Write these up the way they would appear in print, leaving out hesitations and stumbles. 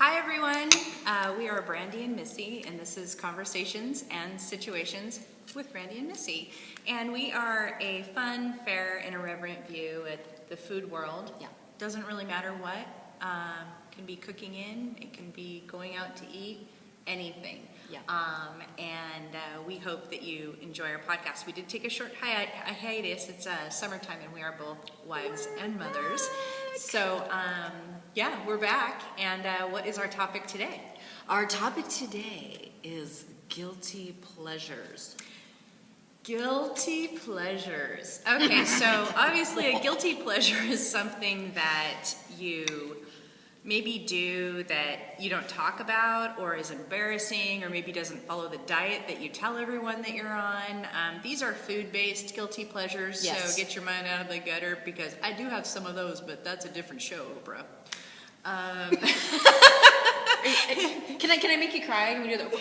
Hi everyone, we are Brandie and Missy, and this is Conversations and Situations with Brandie and Missy. And we are a fun, fair, and irreverent view at the food world. Yeah. Doesn't really matter what. Can be cooking in, it can be going out to eat, anything. Yeah. And we hope that you enjoy our podcast. We did take a short hiatus. It's summertime and we are both wives and mothers. So, yeah, we're back. And what is our topic today? Our topic today is guilty pleasures. Guilty pleasures. Okay, so obviously a guilty pleasure is something that you maybe do that you don't talk about or is embarrassing or maybe doesn't follow the diet that you tell everyone that you're on. These are food-based guilty pleasures, Yes. So get your mind out of the gutter because I do have some of those, but that's a different show, Oprah. Can I make you cry? Can we do that?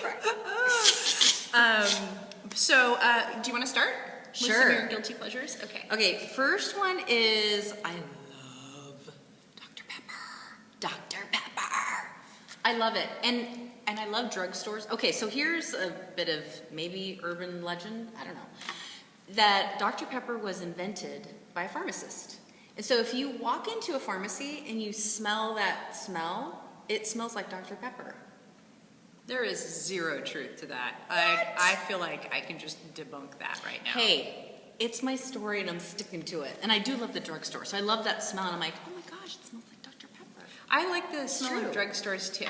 So do you want to start? Sure. With some of your guilty pleasures? Okay. Okay, first one is I love Dr. Pepper. Dr. Pepper. I love it. And I love drugstores. Okay, so here's a bit of maybe urban legend, I don't know, that Dr. Pepper was invented by a pharmacist. And so if you walk into a pharmacy and you smell that smell, it smells like Dr. Pepper. There is zero truth to that. I feel like I can just debunk that right now. Hey, it's my story and I'm sticking to it. And I do love the drugstore, so I love that smell. And I'm like, oh my gosh, it smells like Dr. Pepper. I like the smell true. of drugstores too.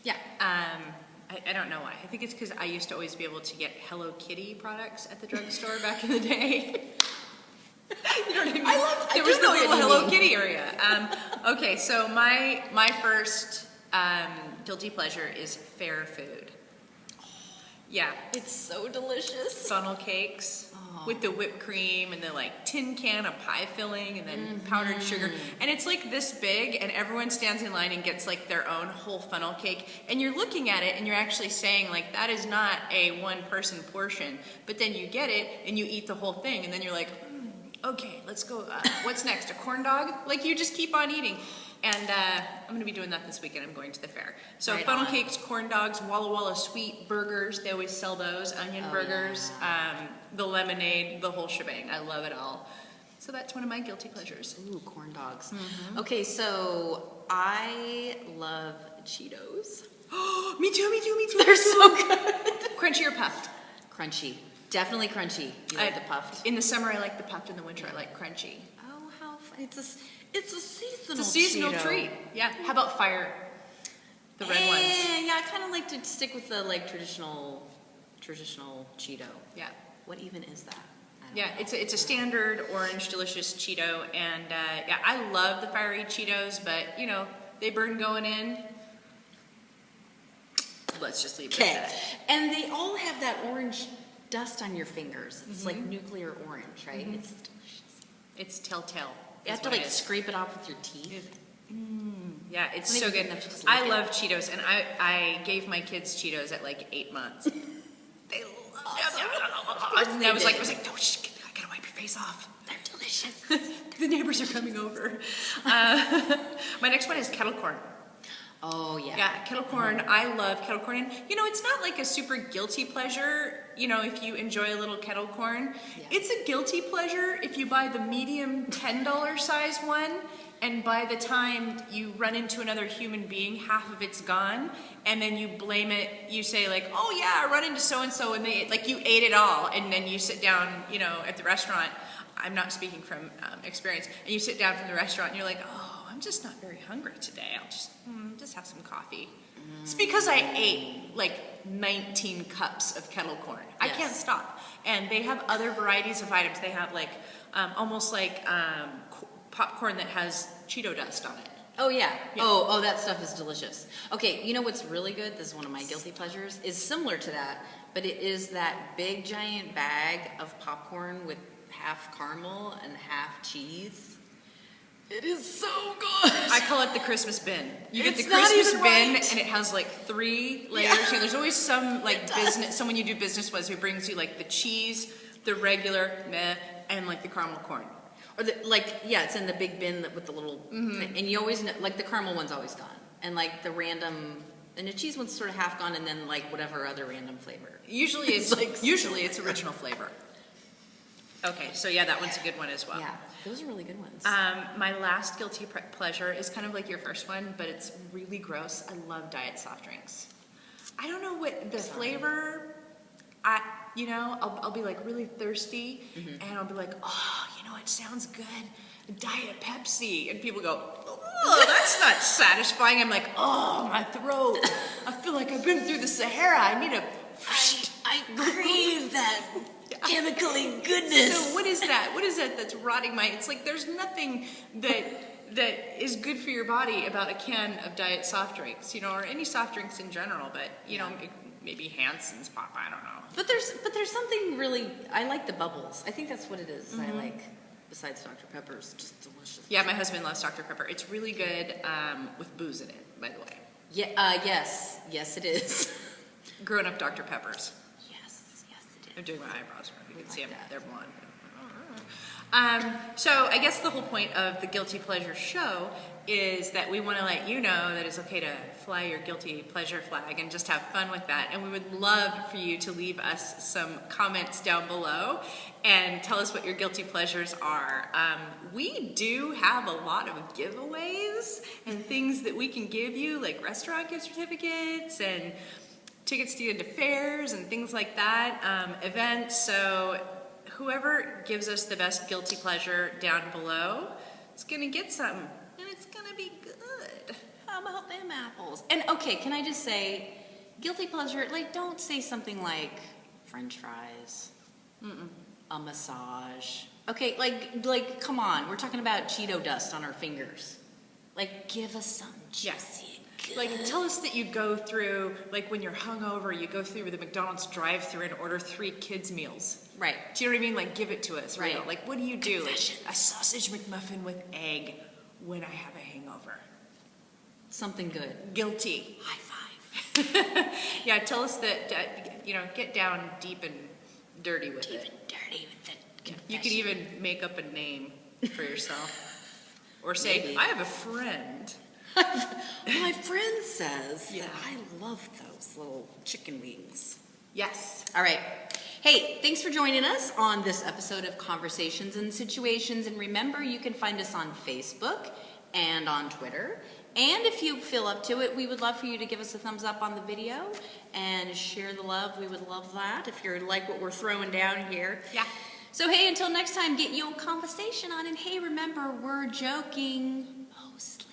Yeah. I don't know why. I think it's because I used to always be able to get Hello Kitty products at the drugstore back in the day. You know what I mean? There was the little Hello Kitty area. Okay, so my first guilty pleasure is fair food. Yeah. It's so delicious. Funnel cakes with the whipped cream and the like tin can of pie filling and then powdered sugar. And it's like this big and everyone stands in line and gets like their own whole funnel cake. And you're looking at it and you're actually saying like that is not a one person portion. But then you get it and you eat the whole thing and then you're like, okay, let's go. What's next? A corn dog? Like you just keep on eating. And I'm going to be doing that this weekend. I'm going to the fair. So right funnel on. cakes, corn dogs, Walla Walla sweet burgers. They always sell those. Onion burgers, the lemonade, the whole shebang. I love it all. So that's one of my guilty pleasures. Ooh, corn dogs. Okay, so I love Cheetos. Me too. They're so good. Crunchy or puffed? Crunchy. Definitely crunchy. You like the puffed? In the summer, I like the puffed. In the winter, I like crunchy. Oh, how fun. It's a seasonal It's a seasonal Cheeto. treat. Yeah. How about fire? The red ones. Yeah, I kind of like to stick with the like traditional Cheeto. Yeah. What even is that? I don't Yeah, know. it's a standard orange delicious Cheeto, and yeah, I love the fiery Cheetos, but you know they burn going in. Let's just leave it at that. And they all have that orange dust on your fingers. It's like nuclear orange, right? It's delicious. It's telltale. You have to like scrape it off with your teeth. Yeah, it's Not so even good. enough to just lick I it. love Cheetos, and I gave my kids Cheetos at like 8 months. They loved them. I was like, no, shh, I gotta wipe your face off. They're delicious. The neighbors are coming over. My next one is kettle corn. Oh yeah. Yeah, kettle corn. I love kettle corn. And, you know, it's not like a super guilty pleasure, you know, if you enjoy a little kettle corn. Yeah. It's a guilty pleasure if you buy the medium $10 size one, and by the time you run into another human being, half of it's gone, and then you blame it, you say like, oh yeah, I run into so-and-so, and they, like you ate it all, and then you sit down, you know, at the restaurant. I'm not speaking from experience. And you sit down from the restaurant and you're like, oh, I'm just not very hungry today. I'll just have some coffee. It's because I ate like 19 cups of kettle corn. I Yes. can't stop. And they have other varieties of items. They have like almost like popcorn that has Cheeto dust on it. Oh yeah. Yeah. Oh, that stuff is delicious. Okay, you know what's really good? This is one of my guilty pleasures. Is similar to that, but it is that big giant bag of popcorn with half caramel and half cheese. It is so good. I call it the Christmas bin. You get It's the not Christmas even bin, right. and it has like 3 layers. You know, there's always some like business, someone you do business with who brings you like the cheese, the regular meh, and like the caramel corn. Or the, like, yeah, it's in the big bin with the little thing. And you always know, like the caramel one's always gone. And like the random, and the cheese one's sort of half gone, and then like whatever other random flavor. Usually it's it's original flavor. Okay, so yeah, that one's a good one as well. Yeah, those are really good ones. My last guilty pleasure is kind of like your first one, but it's really gross. I love diet soft drinks. I don't know what the flavor. I'll be like really thirsty, and I'll be like, oh, it sounds good, Diet Pepsi, and people go, oh, that's not satisfying. I'm like, oh, my throat. I feel like I've been through the Sahara. I need a. I crave that chemically goodness. So what is that? What is that that's rotting my? It's like there's nothing that is good for your body about a can of diet soft drinks, or any soft drinks in general. But maybe Hanson's Pop. I don't know. But there's something really. I like the bubbles. I think that's what it is. I like. Besides Dr. Pepper's, just delicious. Yeah, my husband loves Dr. Pepper. It's really good with booze in it, by the way. Yeah. Yes, it is. Grown up Dr. Peppers. Yes, it is. I'm doing my eyebrows. You can see them. that. They're blonde. So I guess the whole point of the Guilty Pleasure show is that we want to let you know that it's okay to fly your guilty pleasure flag and just have fun with that. And we would love for you to leave us some comments down below and tell us what your guilty pleasures are. We do have a lot of giveaways and things that we can give you, like restaurant gift certificates and tickets to get into fairs and things like that, events. So whoever gives us the best guilty pleasure down below is going to get something. And it's going to be good. How about them apples? And okay, can I just say, guilty pleasure, like don't say something like French fries, a massage. Okay, like come on, we're talking about Cheeto dust on our fingers. Like give us some juicy. Good. Like tell us that you go through, like when you're hungover, you go through the McDonald's drive-thru and order 3 kids meals. Right. Do you know what I mean? Like give it to us. Right. Real. Like what do you do? Like a sausage McMuffin with egg when I have a hangover. Something good. Guilty. High five. Yeah, tell us that, get down deep and dirty with it. Deep and dirty with it. You could even make up a name for yourself. Or say, Maybe. I have a friend. My friend says that I love those little chicken wings. Yes. All right. Hey, thanks for joining us on this episode of Conversations and Situations. And remember, you can find us on Facebook and on Twitter. And if you feel up to it, we would love for you to give us a thumbs up on the video and share the love. We would love that if you like what we're throwing down here. Yeah. So, hey, until next time, get your conversation on. And hey, remember, we're joking mostly.